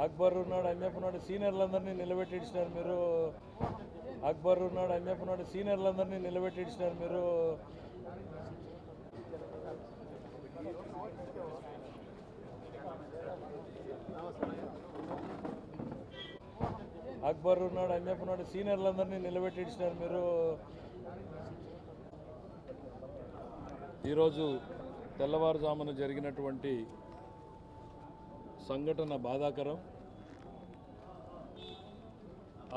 అక్బర్ ఉన్నాడు అన్యప్ ఉన్నాడు సీనియర్లందరినీ నిలబెట్టి ఇచ్చినారు మీరు. అక్బర్ ఉన్నాడు అన్యప్ ఉన్నాడు సీనియర్లందరినీ నిలబెట్టి ఇచ్చినారు మీరు. అక్బర్ ఉన్నాడు అన్యప్ ఉన్నాడు సీనియర్లందరినీ నిలబెట్టి ఇచ్చినారు మీరు. ఈరోజు తెల్లవారుజామున జరిగినటువంటి సంఘటన బాధాకరం.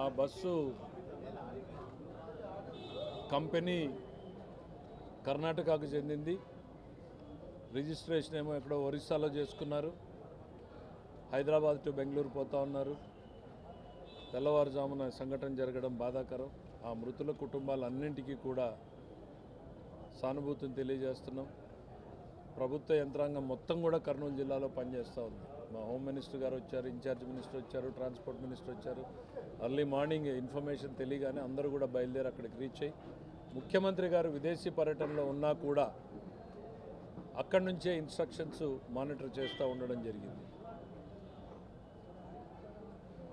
ఆ బస్సు కంపెనీ కర్ణాటకకు చెందింది. రిజిస్ట్రేషన్ ఏమో ఎక్కడో ఒరిస్సాలో చేసుకున్నారు. హైదరాబాద్ టు బెంగళూరు పోతా ఉన్నారు. తెల్లవారుజామున సంఘటన జరగడం బాధాకరం. ఆ మృతుల కుటుంబాలన్నింటికీ కూడా సానుభూతిని తెలియజేస్తున్నాం. ప్రభుత్వ యంత్రాంగం మొత్తం కూడా కర్నూలు జిల్లాలో పనిచేస్తూ ఉంది. మా హోమ్ మినిస్టర్ గారు వచ్చారు, ఇన్ఛార్జ్ మినిస్టర్ వచ్చారు, ట్రాన్స్పోర్ట్ మినిస్టర్ వచ్చారు. అర్లీ మార్నింగ్ ఇన్ఫర్మేషన్ తెలియగానే అందరూ కూడా బయలుదేరి అక్కడికి రీచ్ అయ్యి, ముఖ్యమంత్రి గారు విదేశీ పర్యటనలో ఉన్నా కూడా అక్కడి నుంచే ఇన్స్ట్రక్షన్స్ మానిటర్ చేస్తూ ఉండడం జరిగింది.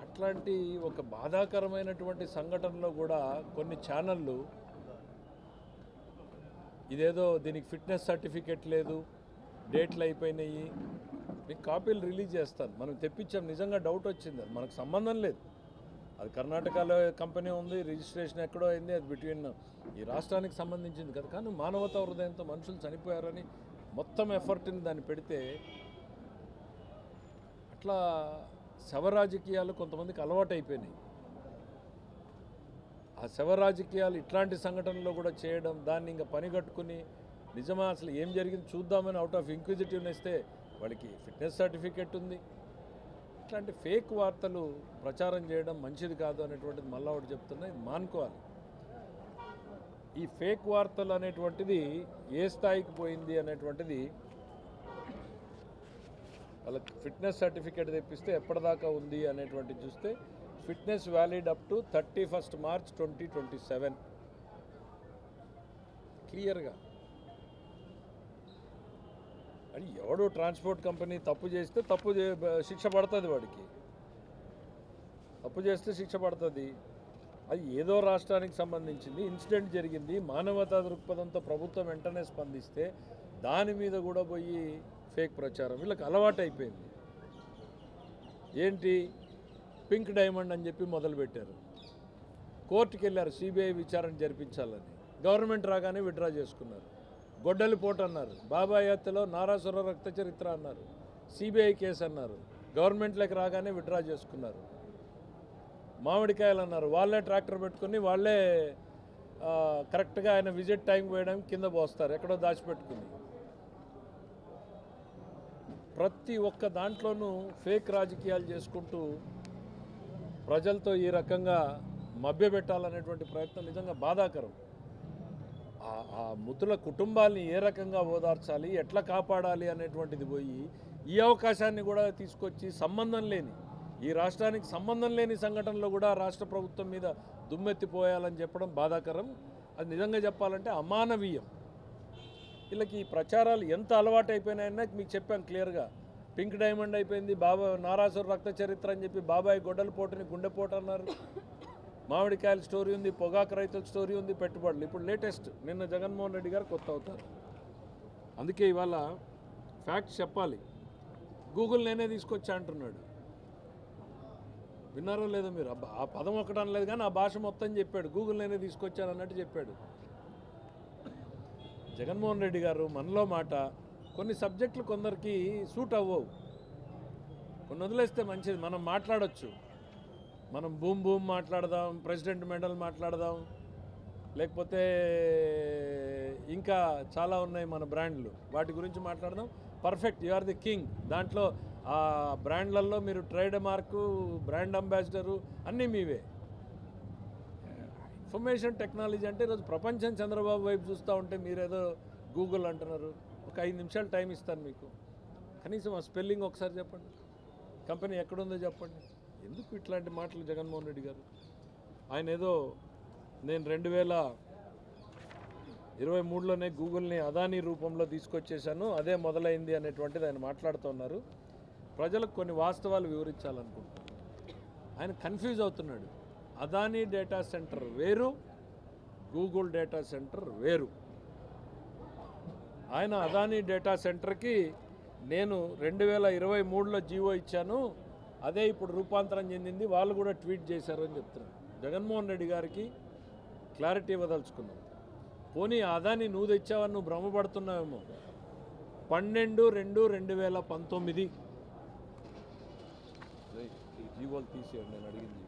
అట్లాంటి ఒక బాధాకరమైనటువంటి సంఘటనలో కూడా కొన్ని ఛానళ్ళు ఇదేదో దీనికి ఫిట్నెస్ సర్టిఫికెట్ లేదు, డేట్లు అయిపోయినాయి, మీకు కాపీలు రిలీజ్ చేస్తాను, మనం తెప్పించాం, నిజంగా డౌట్ వచ్చింది, అది మనకు సంబంధం లేదు, అది కర్ణాటకలో కంపెనీ ఉంది, రిజిస్ట్రేషన్ ఎక్కడో అయింది, అది బిట్వీన్ ఈ రాష్ట్రానికి సంబంధించింది కదా. కానీ మానవతా హృదయంతో మనుషులు చనిపోయారని మొత్తం ఎఫర్ట్ని దాన్ని పెడితే అట్లా శవ రాజకీయాలు కొంతమందికి అలవాటు అయిపోయినాయి. ఆ శవ రాజకీయాలు ఇట్లాంటి సంఘటనలో కూడా చేయడం, దాన్ని ఇంకా పనిగట్టుకుని నిజమా అసలు ఏం జరిగింది చూద్దామని అవుట్ ఆఫ్ ఇంక్విజిటివ్నెస్ ఇస్తే వాడికి ఫిట్నెస్ సర్టిఫికెట్ ఉంది. ఇట్లాంటి ఫేక్ వార్తలు ప్రచారం చేయడం మంచిది కాదు అనేటువంటిది మళ్ళా ఒకటి చెప్తున్నా, ఇది మానుకోవాలి. ఈ ఫేక్ వార్తలు అనేటువంటిది ఏ స్థాయికి పోయింది అనేటువంటిది, వాళ్ళకి ఫిట్నెస్ సర్టిఫికేట్ తెప్పిస్తే ఎప్పటిదాకా ఉంది అనేటువంటిది చూస్తే fitness valid up to 31 March 2027 క్లియర్గా. అది ఎవడో ట్రాన్స్పోర్ట్ కంపెనీ తప్పు చేస్తే శిక్ష పడుతుంది, వాడికి తప్పు చేస్తే శిక్ష పడుతుంది. అది ఏదో రాష్ట్రానికి సంబంధించింది, ఇన్సిడెంట్ జరిగింది, మానవతా దృక్పథంతో ప్రభుత్వం వెంటనే స్పందిస్తే దాని మీద కూడా పోయి ఫేక్ ప్రచారం వీళ్ళకి అలవాటు అయిపోయింది. ఏంటి పింక్ డైమండ్ అని చెప్పి మొదలుపెట్టారు, కోర్టుకు వెళ్ళారు సిబిఐ విచారణ జరిపించాలని, గవర్నమెంట్ రాగానే విత్డ్రా చేసుకున్నారు. గొడ్డలి పోటు అన్నారు, బాబాయ్ హత్యలో నారాసుర రక్త చరిత్ర అన్నారు, సిబిఐ కేసు అన్నారు, గవర్నమెంట్లోకి రాగానే విత్డ్రా చేసుకున్నారు. మామిడికాయలు అన్నారు, వాళ్ళే ట్రాక్టర్ పెట్టుకుని వాళ్ళే కరెక్ట్గా ఆయన విజిట్ టైం వేయడానికి కింద పోస్తారు, ఎక్కడో దాచిపెట్టుకుని. ప్రతి ఒక్క దాంట్లోనూ ఫేక్ రాజకీయాలు చేసుకుంటూ ప్రజలతో ఈ రకంగా మభ్యపెట్టాలనేటువంటి ప్రయత్నం నిజంగా బాధాకరం. ఆ మృతుల కుటుంబాలని ఏ రకంగా ఓదార్చాలి, ఎట్లా కాపాడాలి అనేటువంటిది పోయి ఈ అవకాశాన్ని కూడా తీసుకొచ్చి సంబంధం లేని, ఈ రాష్ట్రానికి సంబంధం లేని సంఘటనలో కూడా రాష్ట్ర ప్రభుత్వం మీద దుమ్మెత్తిపోయాలని చెప్పడం బాధాకరం. అది నిజంగా చెప్పాలంటే అమానవీయం. వీళ్ళకి ఈ ప్రచారాలు ఎంత అలవాటు అయిపోయినాయన్నా మీకు చెప్పాం క్లియర్గా. పింక్ డైమండ్ అయిపోయింది, నారాసుర రక్త చరిత్ర అని చెప్పి బాబాయ్ గొడ్డల పోటుని గుండెపోటు అన్నారు, మామిడికాయల స్టోరీ ఉంది, పొగాకు రైతుల స్టోరీ ఉంది, పెట్టుబడులు. ఇప్పుడు లేటెస్ట్ నిన్న జగన్మోహన్ రెడ్డి గారు కొత్త అవుతారు. అందుకే ఇవాళ ఫ్యాక్ట్స్ చెప్పాలి. గూగుల్ నేనే తీసుకొచ్చా అంటున్నాడు, విన్నారో లేదో మీరు? ఆ పదం ఒకటి అనలేదు కానీ ఆ భాష మొత్తం చెప్పాడు, గూగుల్ నేనే తీసుకొచ్చాను అన్నట్టు చెప్పాడు జగన్మోహన్ రెడ్డి గారు. మనలో మాట, కొన్ని సబ్జెక్టులు కొందరికి సూట్ అవ్వవు, కొన్ని వదిలేస్తే మంచిది. మనం మాట్లాడచ్చు, మనం భూమ్ మాట్లాడదాం, ప్రెసిడెంట్ మెడల్ మాట్లాడదాం, లేకపోతే ఇంకా చాలా ఉన్నాయి మన బ్రాండ్లు, వాటి గురించి మాట్లాడదాం. Perfect, you are the king. దాంట్లో ఆ బ్రాండ్లలో మీరు ట్రేడ్ మార్కు, బ్రాండ్ అంబాసిడరు అన్నీ మీవే. ఇన్ఫర్మేషన్ టెక్నాలజీ అంటే ఈరోజు ప్రపంచం చంద్రబాబు వైపు చూస్తూ ఉంటే మీరేదో గూగుల్ అంటున్నారు. ఒక 5 నిమిషాలు టైం ఇస్తాను మీకు, కనీసం ఆ స్పెల్లింగ్ ఒకసారి చెప్పండి, కంపెనీ ఎక్కడుందో చెప్పండి. ఎందుకు ఇట్లాంటి మాటలు జగన్మోహన్ రెడ్డి గారు? ఆయన ఏదో నేను 2023లోనే గూగుల్ని అదానీ రూపంలో తీసుకొచ్చేసాను, అదే మొదలైంది అనేటువంటిది ఆయన మాట్లాడుతున్నారు. ప్రజలకు కొన్ని వాస్తవాలు వివరించాలనుకుంటున్నాను. ఆయన కన్ఫ్యూజ్ అవుతున్నాడు. అదానీ డేటా సెంటర్ వేరు, గూగుల్ డేటా సెంటర్ వేరు. ఆయన అదానీ డేటా సెంటర్కి నేను 2023లో జీవో ఇచ్చాను, అదే ఇప్పుడు రూపాంతరం చెందింది, వాళ్ళు కూడా ట్వీట్ చేశారు అని చెప్తున్నారు. జగన్మోహన్ రెడ్డి గారికి క్లారిటీ ఇవ్వదలుచుకున్నాం. పోనీ అదానీ నువ్వు తెచ్చావని నువ్వు భ్రమపడుతున్నావేమో. 12/2/2019 ఈ జీవోలు తీసేయండి, నేను అడిగింది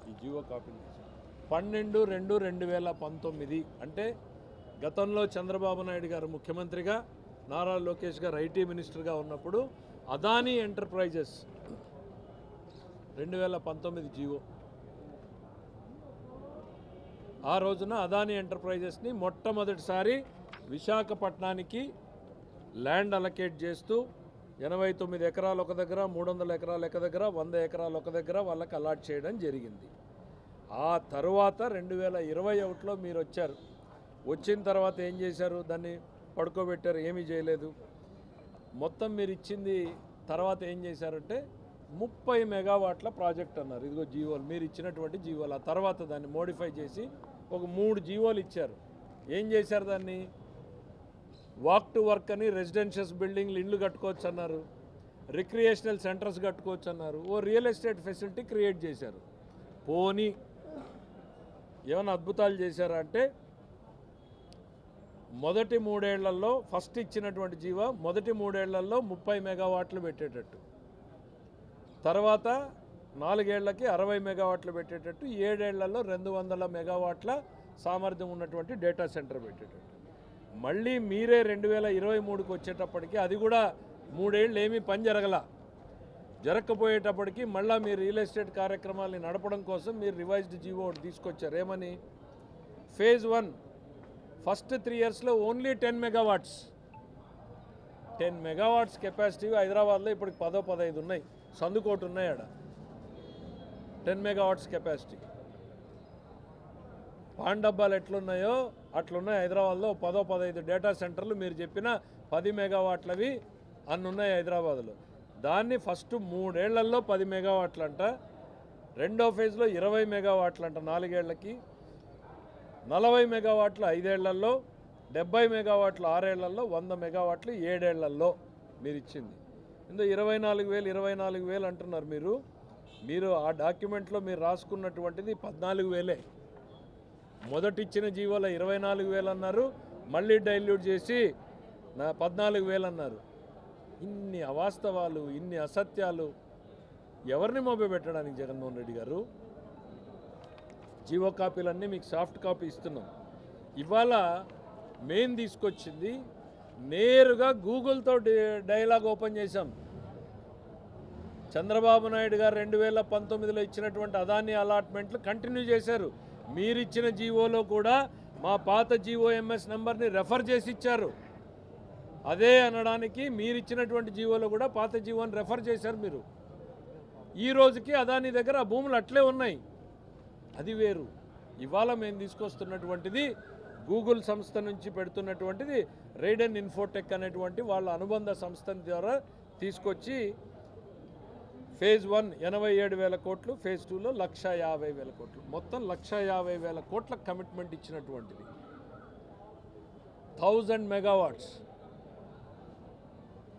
ఈ జీవో కాపీలు తీసేయండి. 12/2/2019 అంటే గతంలో చంద్రబాబు నాయుడు గారు ముఖ్యమంత్రిగా, నారా లోకేష్ గారు ఐటీ మినిస్టర్గా ఉన్నప్పుడు అదానీ ఎంటర్ప్రైజెస్ 2019 జీవో. ఆ రోజున అదానీ ఎంటర్ప్రైజెస్ని మొట్టమొదటిసారి విశాఖపట్నానికి ల్యాండ్ అలొకేట్ చేస్తూ 89 ఎకరాలు ఒక దగ్గర, 300 ఎకరాలు ఒక దగ్గర, 100 ఎకరాలు ఒక దగ్గర వాళ్ళకి అలాట్ చేయడం జరిగింది. ఆ తర్వాత 2021లో మీరు వచ్చారు. వచ్చిన తర్వాత ఏం చేశారు? దాన్ని పడుకోబెట్టారు, ఏమీ చేయలేదు. మొత్తం మీరు ఇచ్చింది తర్వాత ఏం చేశారంటే 30 మెగావాట్ల ప్రాజెక్ట్ అన్నారు. ఇదిగో జీవోలు, మీరు ఇచ్చినటువంటి జీవోలు. ఆ తర్వాత దాన్ని మోడిఫై చేసి ఒక 3 జీవోలు ఇచ్చారు. ఏం చేశారు? దాన్ని వాక్ టు వర్క్ అని రెసిడెన్షియల్స్ బిల్డింగ్లు, ఇండ్లు కట్టుకోవచ్చు అన్నారు, రిక్రియేషనల్ సెంటర్స్ కట్టుకోవచ్చు అన్నారు, ఓ రియల్ ఎస్టేట్ ఫెసిలిటీ క్రియేట్ చేశారు. పోనీ ఏమైనా అద్భుతాలు చేశారా అంటే మొదటి 3 ఏళ్లలో ఫస్ట్ ఇచ్చినటువంటి జీవో మొదటి 3 ఏళ్లలో 30 మెగావాట్లు పెట్టేటట్టు, తర్వాత 4 ఏళ్లకి 60 మెగావాట్లు పెట్టేటట్టు, 7 ఏళ్లలో 200 మెగావాట్ల సామర్థ్యం ఉన్నటువంటి డేటా సెంటర్ పెట్టేటట్టు. మళ్ళీ మీరే 2023కి వచ్చేటప్పటికి అది కూడా 3 ఏళ్ళు ఏమీ పని జరగకపోయేటప్పటికి మళ్ళీ మీరు రియల్ ఎస్టేట్ కార్యక్రమాలని నడపడం కోసం మీరు రివైజ్డ్ జీవో ఒకటి తీసుకొచ్చారు. ఏమని? ఫేజ్ 1 ఫస్ట్ 3 ఇయర్స్లో ఓన్లీ 10 మెగావాట్స్ 10 మెగావాట్స్ కెపాసిటీ హైదరాబాద్లో ఇప్పటికి 10-15 ఉన్నాయి, సందుకోటి ఉన్నాయి ఆడ 10 మెగావాట్స్ కెపాసిటీ. పాన్ డబ్బాలు ఎట్లున్నాయో అట్లున్నాయి హైదరాబాద్లో 10-15 డేటా సెంటర్లు. మీరు చెప్పిన 10 మెగావాట్లవి అన్నున్నాయి హైదరాబాద్లో. దాన్ని ఫస్ట్ 3 ఏళ్లలో 10 మెగావాట్లంట, రెండో ఫేజ్లో 20 మెగావాట్లంట 4 ఏళ్లకి, 40 మెగావాట్లు 5 ఏళ్లలో, 70 మెగావాట్లు 6 ఏళ్లలో, 100 మెగావాట్లు 7 ఏళ్లలో మీరు ఇచ్చింది. ఇందులో 24,000 అంటున్నారు మీరు ఆ డాక్యుమెంట్లో మీరు రాసుకున్నటువంటిది 14,000. మొదటి ఇచ్చిన జీవోలో 24,000 అన్నారు, మళ్ళీ డైల్యూట్ చేసి 14,000 అన్నారు. ఇన్ని అవాస్తవాలు, ఇన్ని అసత్యాలు ఎవరిని మభ్యపెట్టడానికి జగన్మోహన్ రెడ్డి గారు? జీవో కాపీలన్నీ మీకు సాఫ్ట్ కాపీ ఇస్తున్నాం. ఇవాళ మెయిన్ తీసుకొచ్చింది నేరుగా గూగుల్తో డైలాగ్ ఓపెన్ చేశాం. చంద్రబాబు నాయుడు గారు 2019లో ఇచ్చినటువంటి అదానీ అలాట్మెంట్లు కంటిన్యూ చేశారు. మీరిచ్చిన జీవోలో కూడా మా పాత జీఓఎంఎస్ నెంబర్ని రెఫర్ చేసి ఇచ్చారు. అదే అనడానికి మీరిచ్చినటువంటి జీవోలో కూడా పాత జీవోని రెఫర్ చేశారు మీరు. ఈ రోజుకి అదానీ దగ్గర ఆ భూములు అట్లే ఉన్నాయి. అది వేరు. ఇవాళ మేము తీసుకొస్తున్నటువంటిది గూగుల్ సంస్థ నుంచి పెడుతున్నటువంటిది రేడెన్ ఇన్ఫోటెక్ అనేటువంటి వాళ్ళ అనుబంధ సంస్థ ద్వారా తీసుకొచ్చి ఫేజ్ 1 87,000 కోట్లు, ఫేజ్ 2లో 150,000 కోట్లు, మొత్తం 150,000 కోట్ల కమిట్మెంట్ ఇచ్చినటువంటిది. 1000 మెగావాట్స్.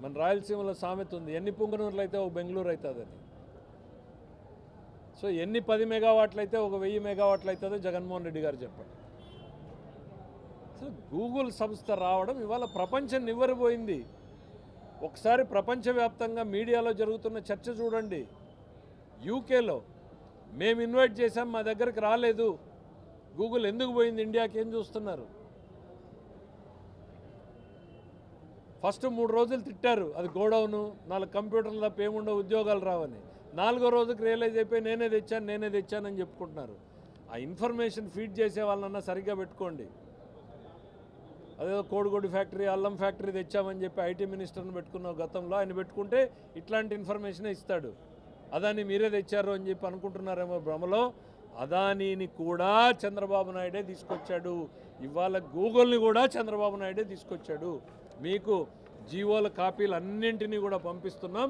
మన రాయలసీమలో సామెత ఉంది, ఎన్ని పుంగనూరులు అయితే ఒక బెంగళూరు అవుతుందని. సో ఎన్ని 10 మెగావాట్లు అయితే ఒక 1000 మెగావాట్లు అవుతుందో జగన్మోహన్ రెడ్డి గారు చెప్పండి. అసలు గూగుల్ సంస్థ రావడం ఇవాళ ప్రపంచం నివ్వెరపోయింది. ఒకసారి ప్రపంచవ్యాప్తంగా మీడియాలో జరుగుతున్న చర్చ చూడండి. యూకేలో మేము ఇన్వైట్ చేసాం, మా దగ్గరికి రాలేదు, గూగుల్ ఎందుకు పోయింది ఇండియాకి, ఏం చూస్తున్నారు? ఫస్ట్ 3 రోజులు తిట్టారు, అది గోడౌను, 4 కంప్యూటర్లు తప్ప ఏముండవు, ఉద్యోగాలు రావని. 4వ రోజుకి రియలైజ్ అయిపోయి నేనే తెచ్చానని చెప్పుకుంటున్నారు. ఆ ఇన్ఫర్మేషన్ ఫీడ్ చేసే వాళ్ళన్నా సరిగ్గా పెట్టుకోండి. అదేదో కోడిగొడ్డు ఫ్యాక్టరీ, అల్లం ఫ్యాక్టరీ తెచ్చామని చెప్పి ఐటీ మినిస్టర్ని పెట్టుకున్నావు గతంలో. ఆయన పెట్టుకుంటే ఇట్లాంటి ఇన్ఫర్మేషనే ఇస్తాడు. అదాని మీరే తెచ్చారు అని చెప్పి అనుకుంటున్నారేమో భ్రమలో. అదానీని కూడా చంద్రబాబు నాయుడే తీసుకొచ్చాడు. ఇవాళ గూగుల్ని కూడా చంద్రబాబు నాయుడే తీసుకొచ్చాడు. మీకు జీవోల కాపీలు అన్నింటినీ కూడా పంపిస్తున్నాం.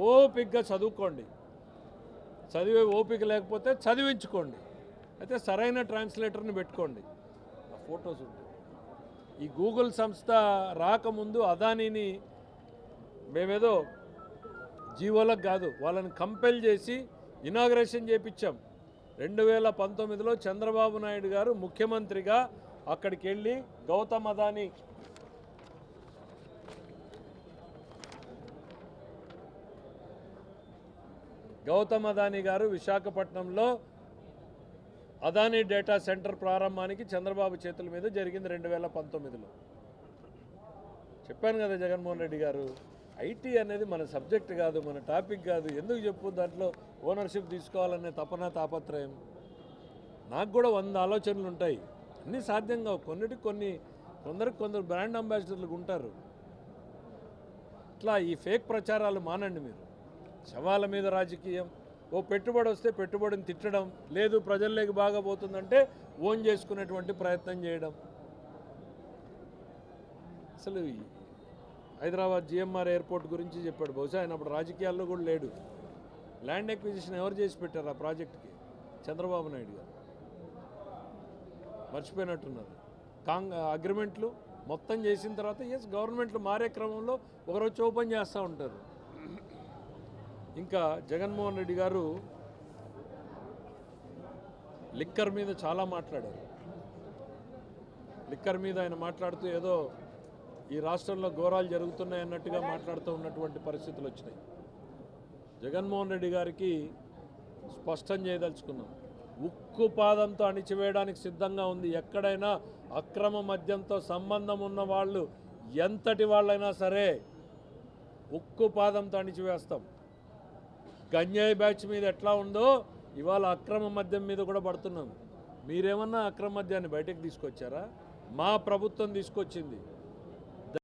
ఓపికగా చదువుకోండి. చదివే ఓపిక లేకపోతే చదివించుకోండి. అయితే సరైన ట్రాన్స్లేటర్ని పెట్టుకోండి. ఆ ఫొటోస్ ఉంటాయి. ఈ గూగుల్ సంస్థ రాకముందు అదానీని మేమేదో జీవోలకు కాదు, వాళ్ళని కంపెల్ చేసి ఇనాగ్రేషన్ చేయించాం. 2019లో చంద్రబాబు నాయుడు గారు ముఖ్యమంత్రిగా అక్కడికి వెళ్ళి గౌతమ్ అదానీ గారు విశాఖపట్నంలో అదానీ డేటా సెంటర్ ప్రారంభానికి చంద్రబాబు చేతుల మీద జరిగింది 2019లో. చెప్పాను కదా జగన్మోహన్ రెడ్డి గారు, ఐటీ అనేది మన సబ్జెక్ట్ కాదు, మన టాపిక్ కాదు. ఎందుకు చెప్పు దాంట్లో ఓనర్షిప్ తీసుకోవాలనే తపన తాపత్రయం. నాకు కూడా 100 ఆలోచనలు ఉంటాయి. అన్నీ సాధ్యం కావు. కొందరు బ్రాండ్ అంబాసిడర్లు ఉంటారు. ఇట్లా ఈ ఫేక్ ప్రచారాలు మానండి మీరు. శవాల మీద రాజకీయం. ఓ పెట్టుబడి వస్తే పెట్టుబడిని తిట్టడం, లేదు ప్రజల్లోకి బాగా పోతుందంటే ఓన్ చేసుకునేటువంటి ప్రయత్నం చేయడం. అసలు హైదరాబాద్ జిఎంఆర్ ఎయిర్పోర్ట్ గురించి చెప్పాడు. బహుశా ఆయన అప్పుడు రాజకీయాల్లో కూడా లేడు. ల్యాండ్ ఎక్విజిషన్ ఎవరు చేసి పెట్టారు ఆ ప్రాజెక్ట్కి? చంద్రబాబు నాయుడు గారు. మర్చిపోయినట్టున్నారు. అగ్రిమెంట్లు మొత్తం చేసిన తర్వాత గవర్నమెంట్లు మారే క్రమంలో ఒకరోజు ఓపెన్ చేస్తూ ఉంటారు. ఇంకా జగన్మోహన్ రెడ్డి గారు లిక్కర్ మీద చాలా మాట్లాడారు. లిక్కర్ మీద ఆయన మాట్లాడుతూ ఏదో ఈ రాష్ట్రంలో ఘోరాలు జరుగుతున్నాయన్నట్టుగా మాట్లాడుతూ ఉన్నటువంటి పరిస్థితులు వచ్చినాయి. జగన్మోహన్ రెడ్డి గారికి స్పష్టం చేయదలుచుకున్నాం. ఉక్కు పాదంతో అణిచివేయడానికి సిద్ధంగా ఉంది. ఎక్కడైనా అక్రమ మద్యంతో సంబంధం ఉన్న వాళ్ళు ఎంతటి వాళ్ళైనా సరే ఉక్కు పాదంతో అణిచివేస్తాం. గంజాయి బ్యాచ్ మీద ఎట్లా ఉందో ఇవాళ అక్రమ మద్యం మీద కూడా పడుతున్నాం. మీరేమన్నా అక్రమ మద్యాన్ని బయటకు తీసుకొచ్చారా? మా ప్రభుత్వం తీసుకొచ్చింది.